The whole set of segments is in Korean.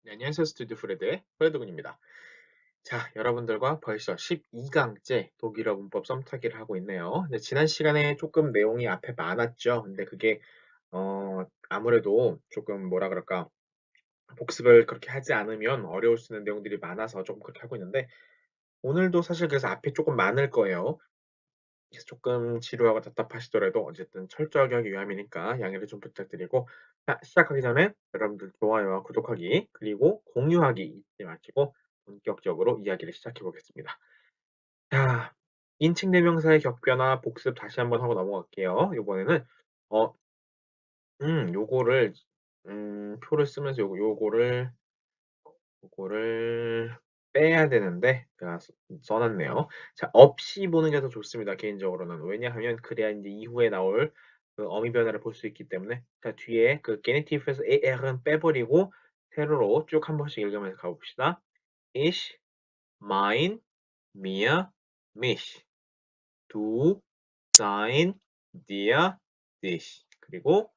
네, 안녕하세요. 스튜디오 프레드의 프레드군입니다. 자, 여러분들과 벌써 12강째 독일어 문법 썸타기를 하고 있네요. 근데 지난 시간에 조금 내용이 앞에 많았죠. 근데 그게 아무래도 조금 뭐라 그럴까 복습을 그렇게 하지 않으면 어려울 수 있는 내용들이 많아서 조금 그렇게 하고 있는데 오늘도 사실 그래서 앞에 조금 많을 거예요. 그래서 조금 지루하고 답답하시더라도 어쨌든 철저하게 하기 위함이니까 양해를 좀 부탁드리고 자, 시작하기 전에 여러분들 좋아요와 구독하기 그리고 공유하기 잊지 마시고 본격적으로 이야기를 시작해 보겠습니다. 자, 인칭 대명사의 격변화 복습 다시 한번 하고 넘어갈게요. 이번에는 어, 요거를 표를 쓰면서 요거를 빼야 되는데 제가 써놨네요. 자, 없이 보는 게 더 좋습니다. 개인적으로는. 왜냐하면 그래야 이제 이후에 나올 그 어미 변화를 볼 수 있기 때문에 자, 뒤에 그 게니티브에서 er은 빼버리고 세로로 쭉 한 번씩 읽으면서 가봅시다. Ich, mein, mir, mich. Du, sein, dir, dich. 그리고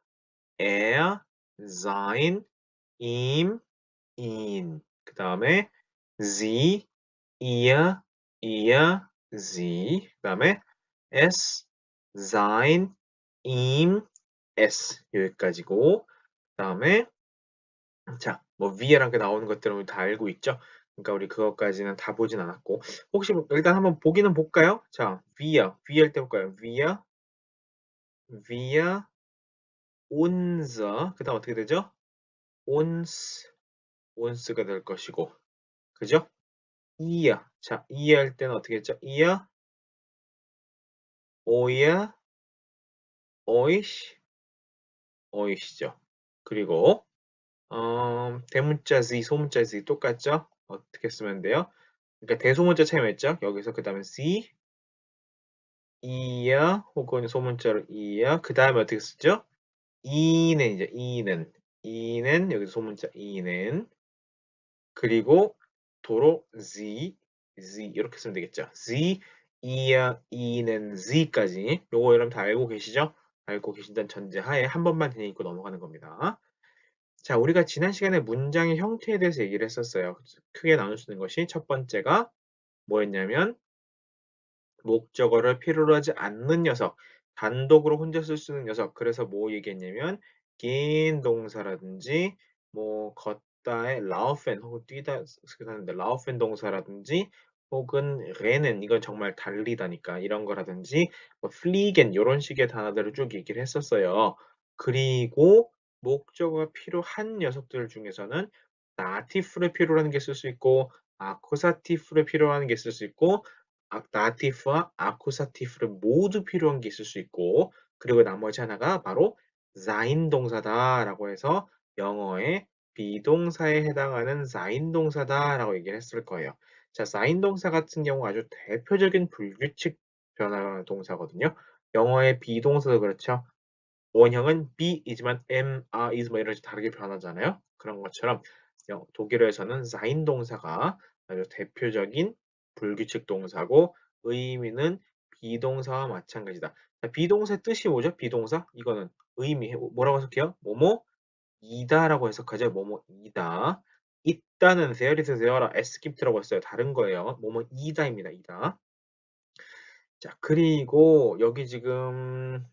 er, sein, ihm, ihn. 그 다음에 sie, ihr, sie. 그다음에 es, sein, ihm, es 여기까지고 그다음에 자, 뭐 위에 이렇게 나오는 것들은 우리 다 알고 있죠? 그러니까 우리 그것까지는 다 보진 않았고 혹시 일단 한번 보기는 볼까요? 자, wir 할 때 볼까요? wir, unser 그다음 어떻게 되죠? uns가 될 것이고 그죠? ihr 자, ihr 할 때는 어떻게 했죠? ihr, euer, euch, euch죠. 그리고 대문자 z, 소문자 z 똑같죠? 어떻게 쓰면 돼요? 그러니까 대소문자 차이였죠? 여기서 그 다음에 c, 이야 혹은 소문자로 이야 그 다음에 어떻게 쓰죠? 이는 이제 이는 여기서 소문자 이는 그리고 도로 z 이렇게 쓰면 되겠죠? z, 이야, 이는 z까지 요거 여러분 다 알고 계시죠? 알고 계신다는 전제하에 한 번만 되뇌고 넘어가는 겁니다. 자, 우리가 지난 시간에 문장의 형태에 대해서 얘기를 했었어요. 크게 나눌 수 있는 것이 첫 번째가 뭐였냐면 목적어를 필요로 하지 않는 녀석, 단독으로 혼자 쓸 수 있는 녀석. 그래서 뭐 얘기했냐면 gehen 동사라든지 뭐 걷다의 laufen 혹은 뛰다 쓰는데 laufen 동사라든지 혹은 rennen 이건 정말 달리다니까 이런 거라든지 뭐 fliegen 이런 식의 단어들을 쭉 얘기를 했었어요. 그리고 목적어가 필요한 녀석들 중에서는 나티프를 필요로 하는 게 쓸 수 있고 아쿠사티프를 필요로 하는 게 쓸 수 있고 나티프와 아쿠사티프를 모두 필요한 게 있을 수 있고 그리고 나머지 하나가 바로 sein 동사다라고 해서 영어의 비동사에 해당하는 sein 동사다라고 얘기를 했을 거예요. 자, sein 동사 같은 경우 아주 대표적인 불규칙 변화 동사거든요. 영어의 비동사도 그렇죠. 원형은 be이지만 am, are, is 뭐 이런 식으로 다르게 변하잖아요. 그런 것처럼 독일어에서는 sein 동사가 아주 대표적인 불규칙 동사고 의미는 비동사와 마찬가지다. 자, 비동사의 뜻이 뭐죠? 비동사? 이거는 의미 뭐라고 해석해요? 뭐뭐 이다라고 해석하죠. 뭐뭐 이다. 있다는 there is there라 escaped라고 했어요. 다른 거예요. 뭐뭐 이다입니다. 이다. 자, 그리고 여기 지금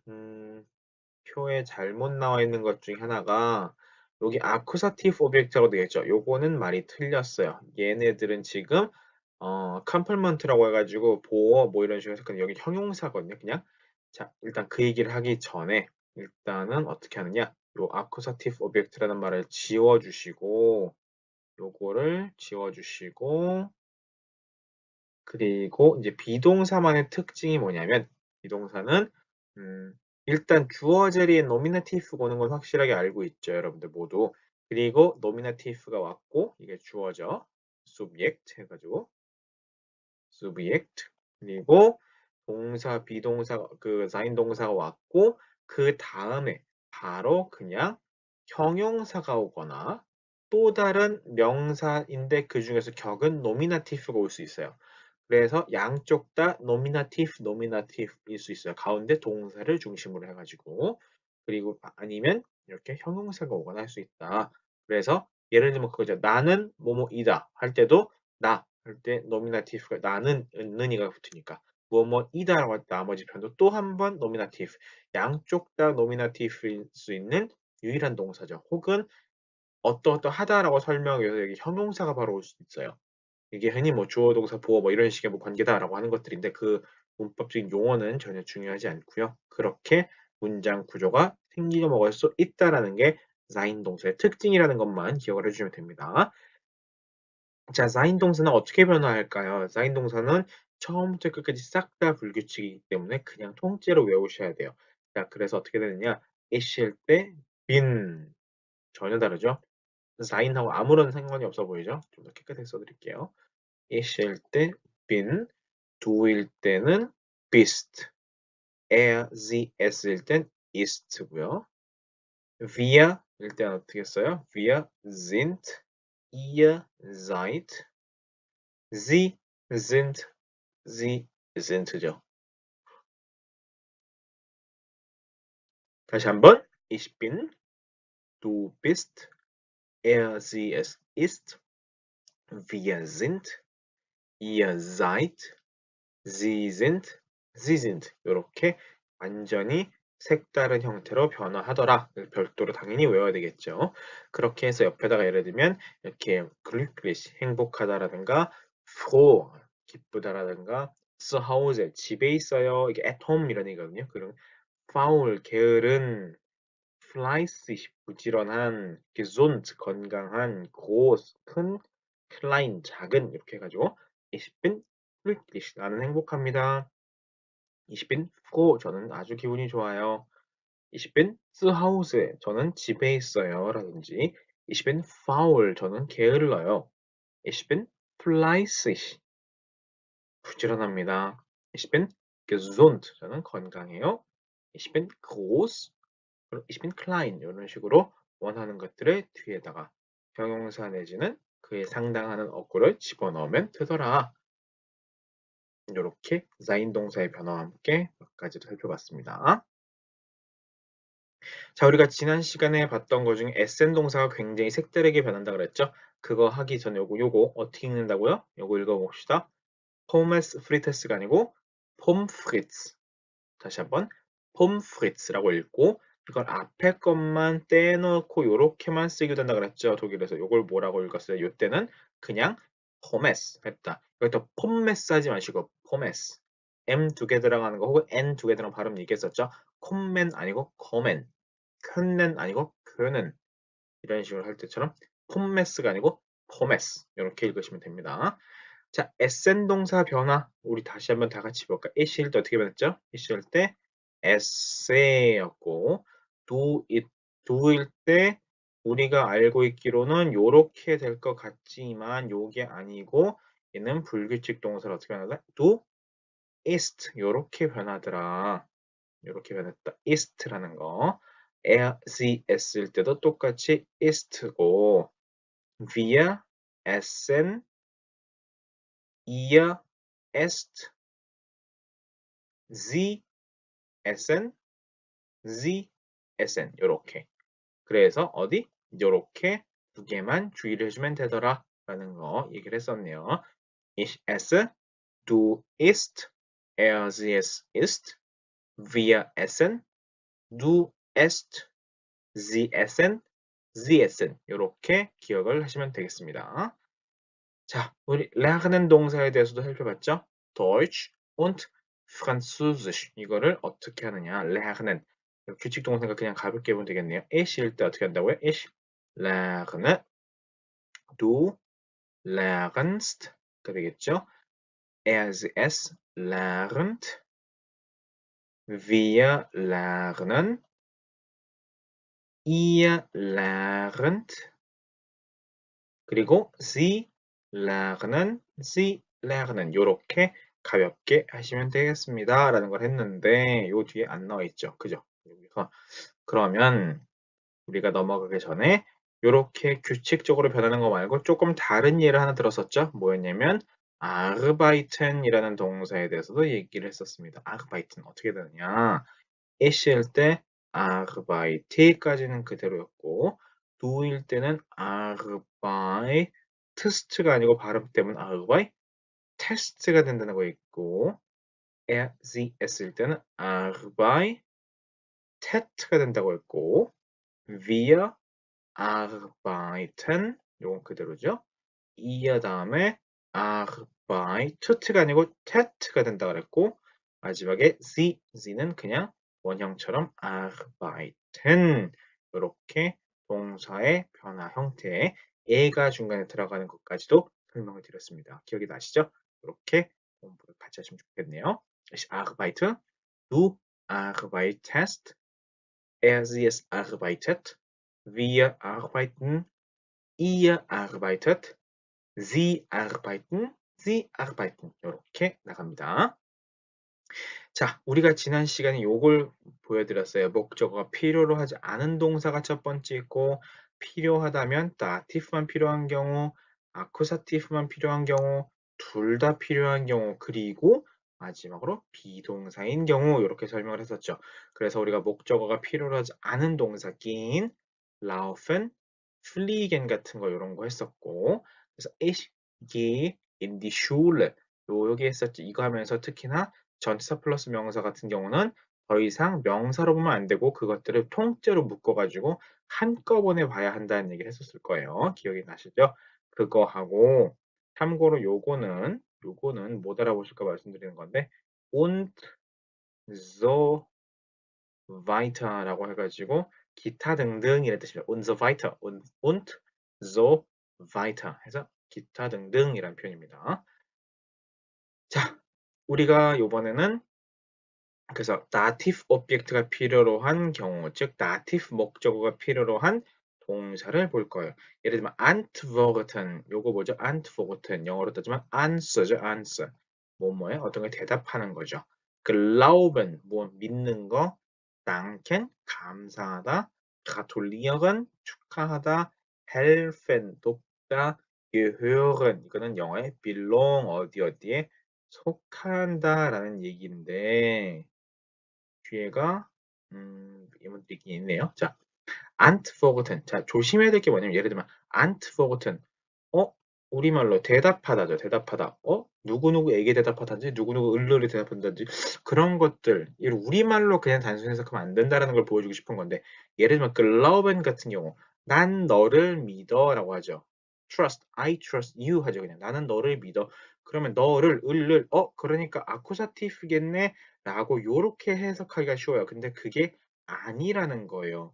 표에 잘못 나와 있는 것 중에 하나가 여기 accusative object라고 되어 있죠. 요거는 말이 틀렸어요. 얘네들은 지금 complement라고 해가지고 보어 뭐 이런 식으로 해서 여기 형용사거든요. 그냥 자 일단 그 얘기를 하기 전에 일단은 어떻게 하느냐 요 accusative object라는 말을 지워주시고 요거를 지워주시고 그리고 이제 비동사만의 특징이 뭐냐면 비동사는 음, 일단 주어 자리에 노미나티브 오는 건 확실하게 알고 있죠, 여러분들 모두. 그리고 노미나티브가 왔고 이게 주어죠. subject 해가지고 subject 그리고 동사 비동사 그 sein 동사가 왔고 그 다음에 바로 그냥 형용사가 오거나 또 다른 명사인데 그 중에서 격은 노미나티브가 올 수 있어요. 그래서 양쪽 다 노미나티브일 수 있어요. 가운데 동사를 중심으로 해가지고 그리고 아니면 이렇게 형용사가 오거나 할 수 있다. 그래서 예를 들면 그거죠. 나는 뭐뭐이다 할 때도 나 할 때 노미나티브가 나는 은는이가 붙으니까 뭐뭐이다라고 할 때 나머지 편도 또 한 번 노미나티브 양쪽 다 노미나티브일 수 있는 유일한 동사죠. 혹은 어떠어떠하다라고 설명하기 위해서 여기 형용사가 바로 올 수도 있어요. 이게 흔히 뭐 주어, 동사, 보어 뭐 이런 식의 뭐 관계다라고 하는 것들인데 그 문법적인 용어는 전혀 중요하지 않고요. 그렇게 문장 구조가 생기게 먹을 수 있다라는 게 sein 동사의 특징이라는 것만 기억을 해주시면 됩니다. 자, sein 동사는 어떻게 변화할까요? sein 동사는 처음부터 끝까지 싹 다 불규칙이기 때문에 그냥 통째로 외우셔야 돼요. 자, 그래서 어떻게 되느냐? 있을 때 been 전혀 다르죠? sein하고 아무런 상관이 없어 보이죠? 좀 더 깨끗하게 써드릴게요. 있을 때 been, do일 때는 bist, sie, es일 땐 ist고요. wir일 때는 어떻게 써요? wir sind, ihr seid, sie sind, sie sind죠. 다시 한번 ich bin, du bist, sie es ist, wir sind, ihr seid, sie sind, sie sind 이렇게 완전히 색다른 형태로 변화하더라. 별도로 당연히 외워야 되겠죠. 그렇게 해서 옆에다가 예를 들면 이렇게 glücklich 행복하다라든가 froh 기쁘다라든가 zu Hause 집에 있어요. 이게 at home 이런 얘기거든요. 그럼 faul 게으른 fleißig 부지런한 gesund 건강한 groß 큰 klein 작은 이렇게 해가지고 ich bin glücklich 나는 행복합니다. Ich bin froh 저는 아주 기분이 좋아요. Ich bin zu Hause 저는 집에 있어요. 라든지 Ich bin faul 저는 게을러요. Ich bin fleißig 부지런합니다. Ich bin gesund 저는 건강해요. Ich bin groß ich bin klein 이런 식으로 원하는 것들을 뒤에다가 형용사 내지는 그에 상당하는 어구를 집어넣으면 되더라. 이렇게 sein 동사의 변화와 함께 몇 가지를 살펴봤습니다. 자, 우리가 지난 시간에 봤던 것 중에 SN 동사가 굉장히 색다르게 변한다 그랬죠? 그거 하기 전에 요거 어떻게 읽는다고요? 요거 읽어봅시다. 포메스 프리테스가 아니고 폼프리츠. 다시 한번 폼프리츠라고 읽고 이걸 앞에 것만 떼놓고 요렇게만 쓰게 된다 그랬죠? 독일에서 요걸 뭐라고 읽었어요? 요때는 그냥 포메스 했다. 여기다 폼메스 하지 마시고 포메스. M 두 개 들어가는 거 혹은 N 두 개 들어가는 발음 얘기했었죠? 콤맨 아니고 커맨. 큰넨 아니고 그는 이런 식으로 할 때처럼 폼메스가 아니고 포메스 이렇게 읽으시면 됩니다. 자, SN 동사 변화 우리 다시 한번 다 같이 볼까? 이실 때 어떻게 변했죠? 이실 때 에세였고 do일 때 우리가 알고 있기로는 요렇게 될 것 같지만 요게 아니고 얘는 불규칙 동사를 어떻게 변하다? do, ist 요렇게 변하더라. 요렇게 변했다. ist라는 거. er, sie, es일 때도 똑같이 ist고 wir, essen, ihr, esst, sie, essen, sie, essen 요렇게. 그래서 어디? 요렇게 두 개만 주의를 해주면 되더라 라는 거 얘기를 했었네요. Ich esse, du isst, er, sie, es isst, wir essen, du esst, sie essen, sie essen 이렇게 기억을 하시면 되겠습니다. 자, 우리 lernen 동사에 대해서도 살펴봤죠? Deutsch und Französisch 이거를 어떻게 하느냐? lernen 규칙 동사가 그냥 가볍게 보면 되겠네요. ich일 때 어떻게 한다고요? ich lerne, du lernst가 되겠죠? er, sie, es lernt, wir lernen, ihr lernt 그리고 sie lernen, sie lernen 요렇게 가볍게 하시면 되겠습니다. 라는 걸 했는데 요 뒤에 안 나와 있죠. 그죠? 여기서 그러면 우리가 넘어가기 전에 요렇게 규칙적으로 변하는 거 말고 조금 다른 예를 하나 들었었죠. 뭐였냐면 arbeiten이라는 동사에 대해서도 얘기를 했었습니다. arbeiten 어떻게 되느냐? 이실 때 arbeite까지는 그대로였고 do일 때는 arbeitst가 아니고 발음 때문에 arbeitst가 된다는 거 있고 sie 을 때는 arbeitet가 된다고 했고 wir arbeiten 요건 그대로죠. ihr 다음에 arbeitet가 아니고 tet가 된다 그랬고 마지막에 sie는 그냥 원형처럼 arbeiten 이렇게 동사의 변화 형태에 에가 중간에 들어가는 것까지도 설명을 드렸습니다. 기억이 나시죠? 이렇게 공부를 같이 하시면 좋겠네요. Ich arbeite, du arbeitest, sie es arbeitet, wir arbeiten, ihr arbeitet, sie arbeiten 이렇게 나갑니다. 자, 우리가 지난 시간에 요걸 보여드렸어요. 목적어가 필요로 하지 않은 동사가 첫 번째 있고 필요하다면 다티프만 필요한 경우, 아쿠사티프만 필요한 경우, 둘 다 필요한 경우, 그리고 마지막으로 비동사인 경우 이렇게 설명을 했었죠. 그래서 우리가 목적어가 필요로 하지 않은 동사 gehen, laufen, fliegen 같은 거 이런 거 했었고 그래서 ich gehe in die Schule 여기 했었죠. 이거 하면서 특히나 전치사 플러스 명사 같은 경우는 더 이상 명사로 보면 안 되고 그것들을 통째로 묶어가지고 한꺼번에 봐야 한다는 얘기를 했었을 거예요. 기억이 나시죠? 그거 하고 참고로 요거는 못 알아보실까 말씀드리는 건데 und so weiter라고 해가지고 기타 등등 이런 뜻입니다. und so weiter, und so weiter 해서 기타 등등 이란 표현입니다. 자, 우리가 요번에는 그래서 dative object가 필요로 한 경우, 즉 dative 목적어가 필요로 한 동사를 볼 거예요. 예를 들면 antworten, 요거 뭐죠? antworten, 영어로 따지면 answer죠, answer. 뭐뭐에 어떤 걸 대답하는 거죠. glauben, 뭐 믿는 거, danken, 감사하다, gratulieren, 축하하다, helfen, 돕다, gehören, 이거는 영어의 belong, 어디 어디에 속한다라는 얘기인데 뒤에가 이문들이 있긴 있네요. 자, antworten. 자, 조심해야 될 게 뭐냐면 예를 들면 antworten. 어? 우리말로 대답하다죠. 대답하다. 누구누구에게 대답하다든지 누구누구 을르를 대답한다든지 그런 것들 우리말로 그냥 단순히 해석하면 안 된다는 걸 보여주고 싶은 건데 예를 들면 글라우벤 같은 경우 난 너를 믿어라고 하죠. I trust you 하죠. 그냥 나는 너를 믿어. 그러면 너를 을를 그러니까 아쿠사티프겠네 라고 요렇게 해석하기가 쉬워요. 근데 그게 아니라는 거예요.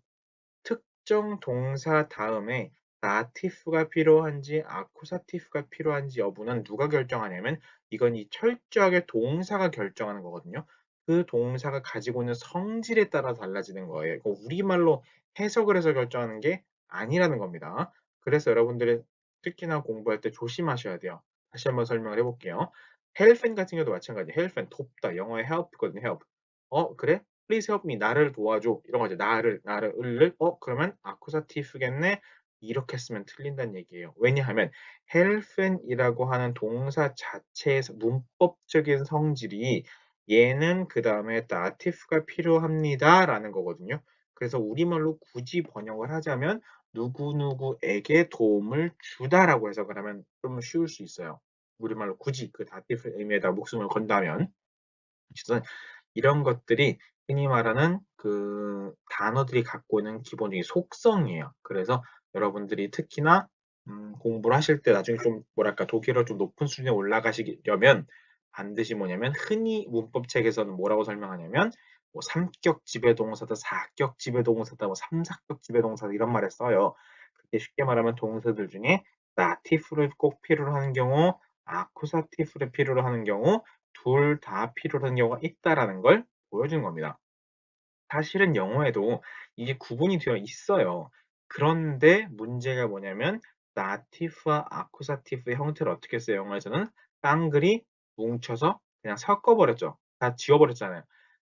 특정 동사 다음에 다티프가 필요한지 아쿠사티프가 필요한지 여부는 누가 결정하냐면 이건 이 철저하게 동사가 결정하는 거거든요. 그 동사가 가지고 있는 성질에 따라 달라지는 거예요. 이거 우리말로 해석을 해서 결정하는 게 아니라는 겁니다. 그래서 여러분들이 특히나 공부할 때 조심하셔야 돼요. 다시 한번 설명을 해볼게요. helping 같은 경우도 마찬가지예요. helping 돕다. 영어의 help거든요. help. 그래? please help me 나를 도와줘 이런 거죠. 나를 을를 그러면 아쿠사티프겠네 이렇게 쓰면 틀린다는 얘기예요. 왜냐하면 help이라고 하는 동사 자체에서 문법적인 성질이 얘는 그 다음에 다티프가 필요합니다 라는 거거든요. 그래서 우리말로 굳이 번역을 하자면 누구누구에게 도움을 주다라고 해석을 하면 좀 쉬울 수 있어요. 우리말로 굳이 그 다티프 의미에다 목숨을 건다면 이런 것들이 흔히 말하는 그 단어들이 갖고 있는 기본적인 속성이에요. 그래서 여러분들이 특히나 공부를 하실 때 나중에 좀 뭐랄까 독일어 좀 높은 수준에 올라가시려면 반드시 뭐냐면 흔히 문법책에서는 뭐라고 설명하냐면 뭐 3격 지배동사다, 4격 지배동사다, 뭐 3, 4격 지배동사다 이런 말을 써요. 그게 쉽게 말하면 동사들 중에 나티프를 꼭 필요로 하는 경우, 아쿠사티프를 필요로 하는 경우 둘 다 필요로 하는 경우가 있다라는 걸 보여주는 겁니다. 사실은 영어에도 이게 구분이 되어 있어요. 그런데 문제가 뭐냐면 나티프와 아쿠사티프의 형태를 어떻게 써요? 영어에서는 깡글이 뭉쳐서 그냥 섞어버렸죠. 다 지워버렸잖아요.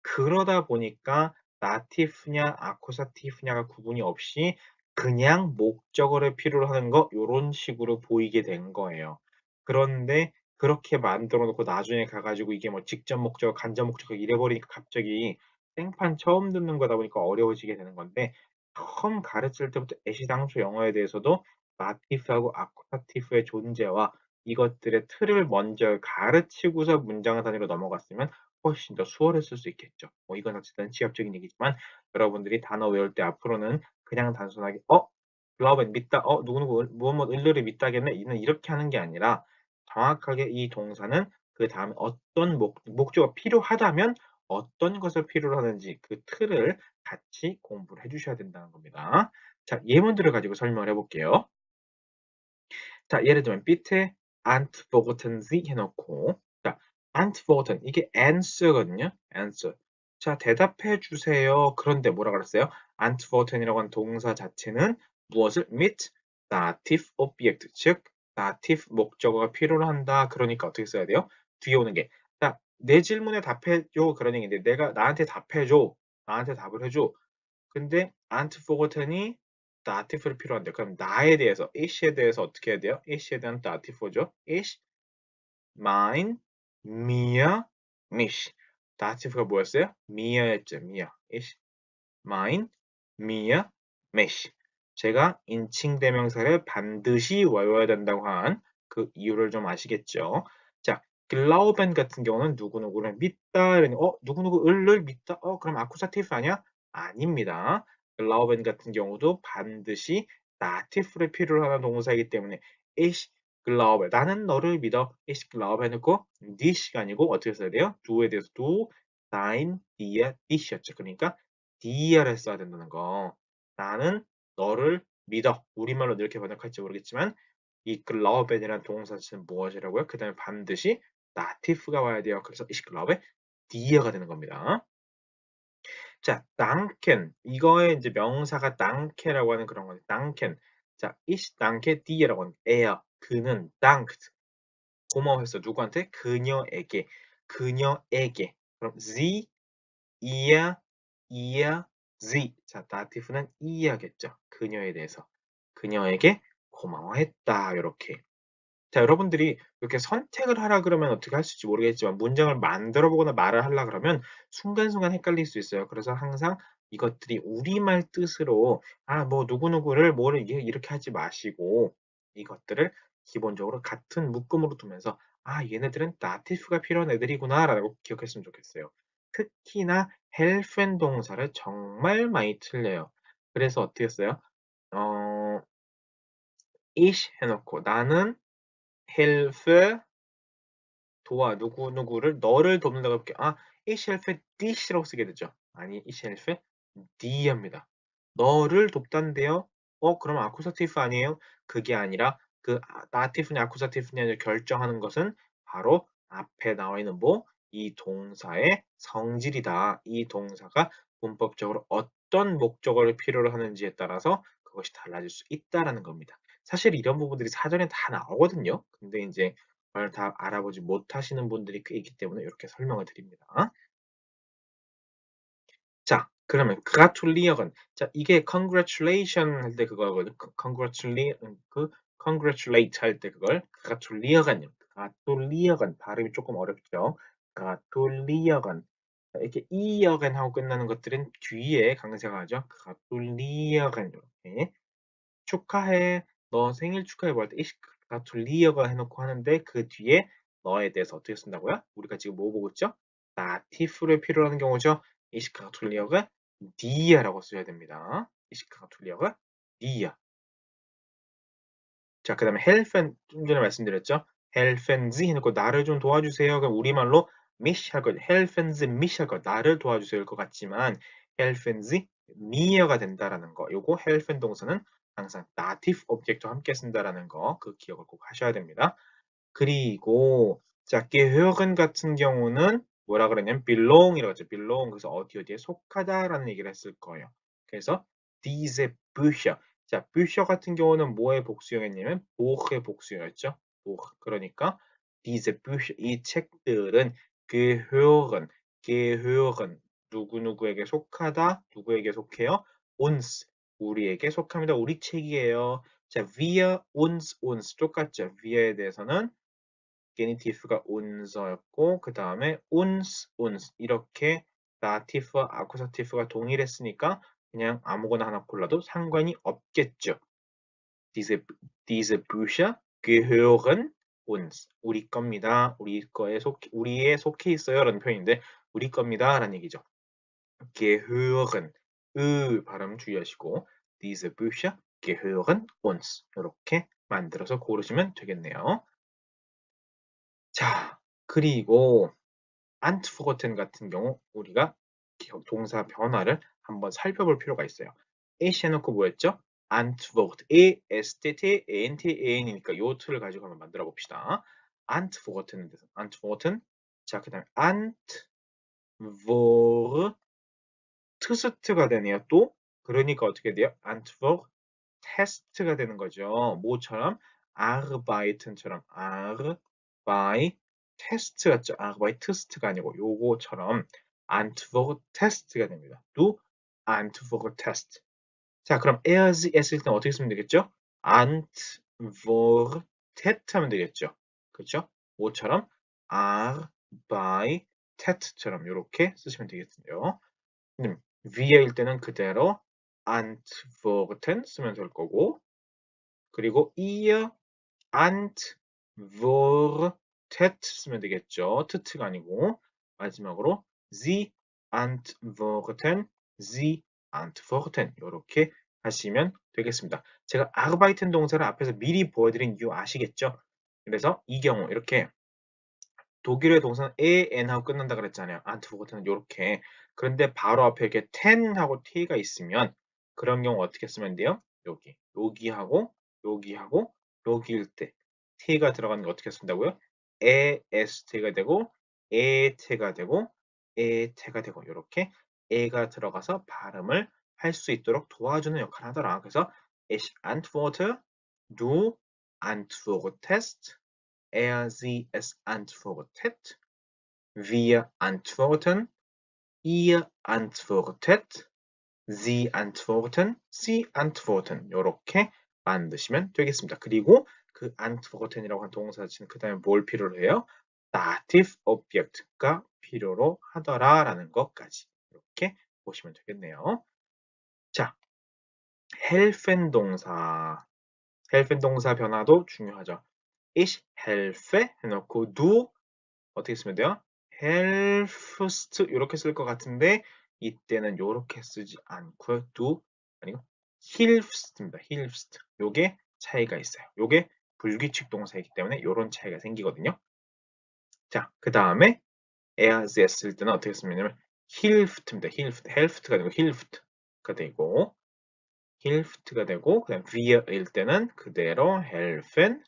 그러다 보니까 나티프냐 아쿠사티프냐가 구분이 없이 그냥 목적어를 필요로 하는 거 이런 식으로 보이게 된 거예요. 그런데 그렇게 만들어 놓고 나중에 가가지고 이게 뭐 직접 목적어, 간접 목적어 이래 버리니까 갑자기 생판 처음 듣는 거다 보니까 어려워지게 되는 건데 처음 가르칠 때부터 애시당초 영어에 대해서도 나티프하고 아쿠사티프의 존재와 이것들의 틀을 먼저 가르치고서 문장 단위로 넘어갔으면 훨씬 더 수월했을 수 있겠죠. 이건 어쨌든 지엽적인 얘기지만 여러분들이 단어 외울 때 앞으로는 그냥 단순하게 글라우벤 믿다, 누구누구 무엇 을르를 믿다겠네 이는 이렇게 하는 게 아니라 정확하게 이 동사는 그 다음에 어떤 목적어가 필요하다면 어떤 것을 필요로 하는지 그 틀을 같이 공부를 해 주셔야 된다는 겁니다. 자, 예문들을 가지고 설명을 해 볼게요. 자, 예를 들면 bitte antworten Sie 해 놓고 자, antworten 이게 answer거든요. answer. 자, 대답해 주세요. 그런데 뭐라 그랬어요? antworten이라고 하는 동사 자체는 무엇을 mit dative object 즉 dative 목적어가 필요로 한다. 그러니까 어떻게 써야 돼요? 뒤에 오는 게 자, 내 질문에 답해 줘. 그런 얘기인데 내가 나한테 답해 줘. 나한테 답을 해 줘. 근데 antworten이 dative를 필요한데 그럼 나에 대해서 ich에 대해서 어떻게 해야 돼요? ich에 대한 dative죠. ich, mein, mir, mich. dative가 뭐였어요? mir였죠. mir. ich, mein, mir, mich. 제가 인칭 대명사를 반드시 외워야 된다고 한 그 이유를 좀 아시겠죠? 자, glauben 같은 경우는 누구누구를 믿다 이러니 누구누구를 믿다? 그럼 아쿠사티브 아니야? 아닙니다. glauben 같은 경우도 반드시 다티프를 필요로 하는 동사이기 때문에 ich glaube 나는 너를 믿어. ich glaube 해놓고 dich가 아니고 어떻게 써야 돼요? do에 대해서 do, dein, dir, dich였죠. 그러니까 dia를 써야 된다는 거. 나는 너를 믿어. 우리말로 이렇게 번역할지 모르겠지만 이 glauben이라는 동사 자체는 무엇이라고요? 그 다음에 반드시 다티프가 와야 돼요. 그래서 ich glaube dia가 되는 겁니다. 자, danken 이거의 이제 명사가 danke라고 하는 그런 거죠. danken. 자, ich danke dir라고 하는 er 그는 danked 고마워했어. 누구한테? 그녀에게. 그녀에게. 그럼 sie, ihr, ihr, sie. 자, 다티프는 이해하겠죠. 그녀에 대해서. 그녀에게 고마워했다. 요렇게. 자, 여러분들이 이렇게 선택을 하라 그러면 어떻게 할 수 있을지 모르겠지만 문장을 만들어 보거나 말을 하려 그러면 순간순간 헷갈릴 수 있어요. 그래서 항상 이것들이 우리말 뜻으로 뭐 누구누구를 뭐를 이렇게 하지 마시고 이것들을 기본적으로 같은 묶음으로 두면서 얘네들은 나티프가 필요한 애들이구나라고 기억했으면 좋겠어요. 특히나 helfen 동사를 정말 많이 틀려요. 그래서 어떻게 했어요? 어, ich 해놓고 나는 helfe 누구누구를 너를 돕는다고 볼게 ich helfe dich라고 쓰게 되죠. 아니, ich helfe die입니다. 너를 돕단데요. 그럼 아쿠사티브 아니에요? 그게 아니라 그 다티프냐 아쿠사티브냐 결정하는 것은 바로 앞에 나와 있는 이 동사의 성질이다. 이 동사가 문법적으로 어떤 목적어를 필요로 하는지에 따라서 그것이 달라질 수 있다라는 겁니다. 사실 이런 부분들이 사전에 다 나오거든요. 근데 이제 그걸 다 알아보지 못하시는 분들이 꽤 있기 때문에 이렇게 설명을 드립니다. 자, 그러면 gratulieren. 자, 이게 congratulation 할 때 그거거든요. congratulate 할 때 그걸 gratulieren. gratulieren 발음이 조금 어렵죠. gratulieren. 자, 이렇게 이어간 하고 끝나는 것들은 뒤에 강세가 하죠. gratulieren 이렇게. 축하해. 너 생일 축하해 뭐 할 때 ich gratuliere 해놓고 하는데 그 뒤에 너에 대해서 어떻게 쓴다고요? 우리가 지금 뭐 보고 있죠? 다티프를 필요로 하는 경우죠. ich gratuliere dir라고 써야 됩니다. ich gratuliere dir. 자, 그 다음에 helfen 좀 전에 말씀드렸죠. helfen Sie 해놓고 나를 좀 도와주세요. 그럼 우리말로 mich 할 거, helfen Sie mich 할 거, 나를 도와주세요일 것 같지만 helfen Sie mir가 된다라는 거. 요거 helfen 동사는 항상 dative object와 함께 쓴다라는 거, 그 기억을 꼭 하셔야 됩니다. 그리고 자, gehören 같은 경우는 뭐라 그랬냐면 belong이라고 했죠. belong. 그래서 어디에 속하다라는 얘기를 했을 거예요. 그래서 diese Bücher. 자, Bücher 같은 경우는 뭐의 복수형이냐면 Buch의 복수형이었죠. Buch. 그러니까 diese Bücher 이 책들은 gehören 누구누구에게 속하다. 누구에게 속해요? uns 우리에게 속합니다. 우리 책이에요. 자, wir uns 똑같죠. wir에 대해서는 게니티프가 un서였고 그 다음에 uns 이렇게 다티프와 아쿠사티프가 동일했으니까 그냥 아무거나 하나 골라도 상관이 없겠죠. Diese, diese Bücher gehören uns. 우리 겁니다. 우리에 속해 있어요. 라는 표현인데, 우리 겁니다. 라는 얘기죠. gehören. 발음 주의하시고, diese Bücher gehören uns. 이렇게 만들어서 고르시면 되겠네요. 자, 그리고 antworten 같은 경우 우리가 동사 변화를 한번 살펴볼 필요가 있어요. ich 해놓고 뭐였죠? antwort, e-s-t-t, a-n-t-a-n이니까 요 틀을 가지고 한번 만들어 봅시다. antworten. 자, 그 다음에 antwort가 되네요. 또 그러니까 어떻게 돼요? antwort test가 되는 거죠. 뭐처럼? arbeiten처럼 arbeit 테스트 같죠? arbeitest가 아니고 요거처럼 antwort test가 됩니다. 또 antwort test. 자, 그럼 as 했을 때 어떻게 쓰면 되겠죠? antwortet 하면 되겠죠. 그렇죠? 뭐처럼? arbeitet처럼 이렇게 쓰시면 되겠어요. 위에일 때는 그대로 antworten 쓰면 될 거고, 그리고 ihr antwortet 쓰면 되겠죠. 트트가 아니고. 마지막으로 sie antworten 이렇게 하시면 되겠습니다. 제가 arbeiten 동사를 앞에서 미리 보여드린 이유 아시겠죠? 그래서 이 경우 이렇게 독일어의 동사는 e, n 하고 끝난다 그랬잖아요. antworten은 이렇게. 그런데 바로 앞에 이렇게 ten 하고 t가 있으면 그런 경우 어떻게 쓰면 돼요? 여기하고 여기일 때 t가 들어가는 거 어떻게 쓴다고요? est가 되고 et가 되고 et가 되고 이렇게 e가 들어가서 발음을 할 수 있도록 도와주는 역할을 하더라. 그래서 ich antworte, du antwortest, sie, es antwortet, wir antworten, ihr antwortet, sie antworten, sie antworten 이렇게 만드시면 되겠습니다. 그리고 그 antworten이라고 한 동사 자체는 그 다음에 뭘 필요로 해요? dative object가 필요로 하더라라는 것까지 이렇게 보시면 되겠네요. 자, helfen 동사. helfen 동사 변화도 중요하죠. ich helfe 해놓고 du 어떻게 쓰면 돼요? helpst 이렇게 쓸 것 같은데 이때는 이렇게 쓰지 않고요. do 아니고 hilfs입니다. hilfst. 요게 차이가 있어요. 요게 불규칙 동사이기 때문에 이런 차이가 생기거든요. 자, 그 다음에 as 했을 때는 어떻게 쓰면 되냐면 hilft입니다. helft가 되고 hilft가 되고 hilft가 되고 그다음 we일 때는 그대로 helfen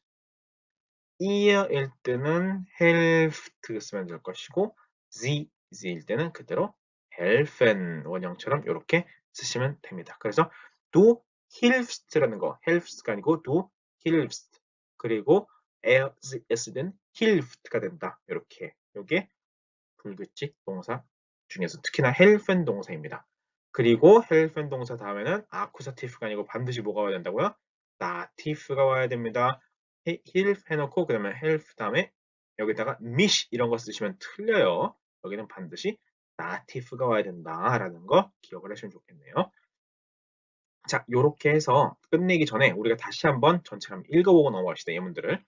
이어일 때는 helft 쓰면 될 것이고 z일 때는 그대로 helfen 원형처럼 이렇게 쓰시면 됩니다. 그래서 du hilfst라는 거 helps가 아니고 du hilfst 그리고 s는 hilft가 된다. 이렇게 이게 불규칙 동사 중에서 특히나 helfen 동사입니다. 그리고 helfen 동사 다음에는 아쿠사티프가 아니고 반드시 뭐가 와야 된다고요? 다티프가 와야 됩니다. hilf 해놓고 그다음에 help 다음에 여기다가 mich 이런 거 쓰시면 틀려요. 여기는 반드시 다티프가 와야 된다라는 거 기억을 하시면 좋겠네요. 자, 요렇게 해서 끝내기 전에 우리가 다시 한번 전체를 한번 읽어보고 넘어갑시다. 예문들을.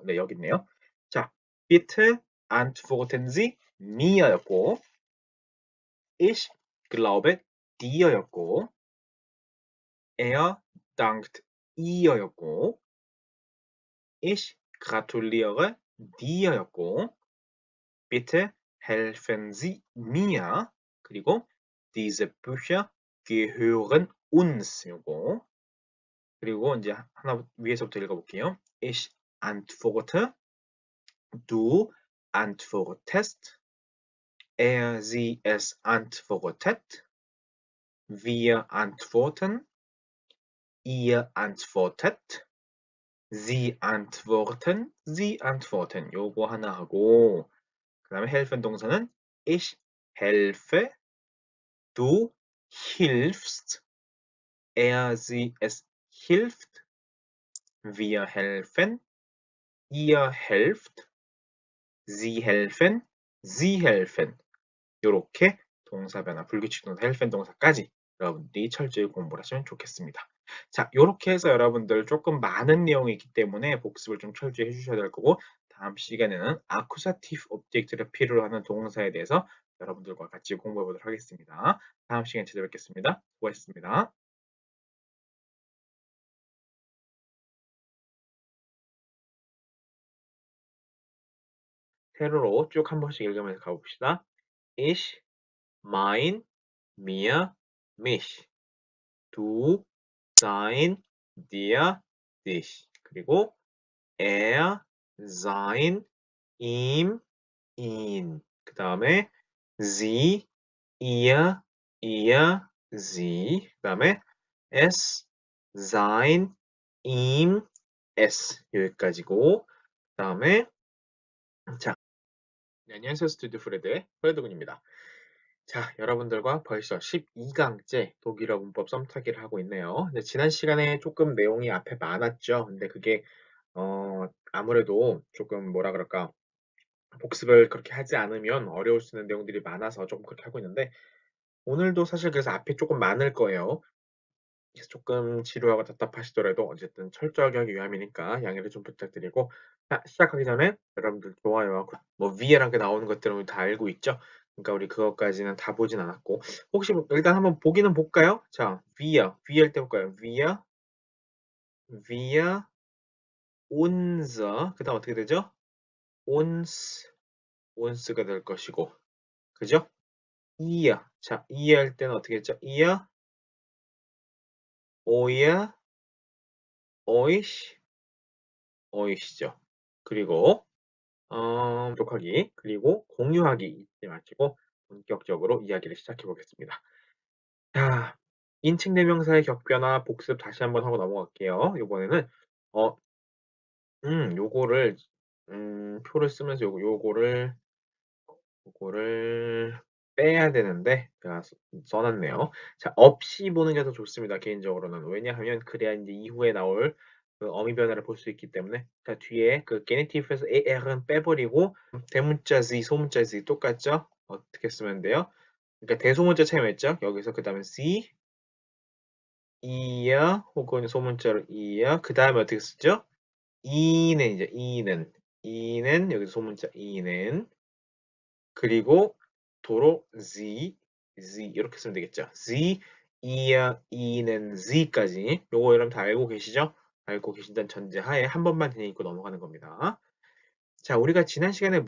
네, 여기 있네요. 자, bitte antworten Sie mir였고, ich glaube dir였고, er dankt I였고, ich gratuliere dir였고, bitte helfen Sie mir, 그리고 diese Bücher gehören uns 요거, 그리고 이제 하나 위에서부터 읽어볼게요. Ich antworte, du antwortest, sie, es antwortet, wir antworten, ihr antwortet, sie antworten. 요거 하나 하고, 그 다음에 helfen 동사는 ich helfe, du hilfst, sie, es hilft, wir helfen, ihr helft, sie helfen, sie helfen. 요렇게 동사 변화, 불규칙 동사, helfen 동사까지 여러분들이 철저히 공부를 하시면 좋겠습니다. 자, 요렇게 해서 여러분들 조금 많은 내용이 있기 때문에 복습을 좀 철저히 해주셔야 될 거고, 다음 시간에는 accusative object를 필요로 하는 동사에 대해서 여러분들과 같이 공부해 보도록 하겠습니다. 다음 시간에 찾아뵙겠습니다. 수고하셨습니다. 세로로 쭉 한 번씩 읽으면서 가봅시다. Ich, mein, mir, mich. Du, sein, dir, dich. 그리고 er, sein, ihm, ihn. 그 다음에 sie, ihr, sie. 그 다음에 es, sein, ihm, es. 여기까지고. 그 다음에 자, 네, 안녕하세요. 스튜디오 프레드의 프레드군입니다. 자, 여러분들과 벌써 12강째 독일어 문법 썸타기를 하고 있네요. 근데 지난 시간에 조금 내용이 앞에 많았죠. 근데 그게 아무래도 조금 뭐라 그럴까 복습을 그렇게 하지 않으면 어려울 수 있는 내용들이 많아서 조금 그렇게 하고 있는데 오늘도 사실 그래서 앞에 조금 많을 거예요. 그래서 조금 지루하고 답답하시더라도 어쨌든 철저하게 하기 위함이니까 양해를 좀 부탁드리고 자, 시작하기 전에 여러분들 좋아요와 뭐 위에랑 그 나오는 것들은 우리 다 알고 있죠? 그러니까 우리 그것까지는 다 보진 않았고 혹시 일단 한번 보기는 볼까요? 자, wir 할 때 볼까요? wir, unser 그 다음 어떻게 되죠? uns가 될 것이고 그죠? ihr 자, ihr 할 때는 어떻게 했죠? ihr, euer, euch, euch죠. 그리고 독하기 그리고 공유하기 잊지 마시고 본격적으로 이야기를 시작해 보겠습니다. 자, 인칭 대명사의 격변화 복습 다시 한번 하고 넘어갈게요. 이번에는 어, 요거를 표를 쓰면서 요거를 빼야 되는데 제가 써놨네요. 자, 없이 보는 게 더 좋습니다. 개인적으로는 왜냐하면 그래야 이제 이후에 나올 그 어미 변화를 볼 수 있기 때문에 자, 뒤에 그 게네티브에서 er은 빼버리고 대문자 z, 소문자 z 똑같죠? 어떻게 쓰면 돼요? 그러니까 대소문자 차이였죠? 여기서 그 다음에 c, 이야 혹은 소문자로 이야 그 다음에 어떻게 쓰죠? 이는 이제 이는 여기서 소문자 이는 그리고 도로 z 이렇게 쓰면 되겠죠. z, ihr, ihnen, sie까지 요거 여러분 다 알고 계시죠? 알고 계신다는 전제하에 한 번만 되뇌고 넘어가는 겁니다. 자, 우리가 지난 시간에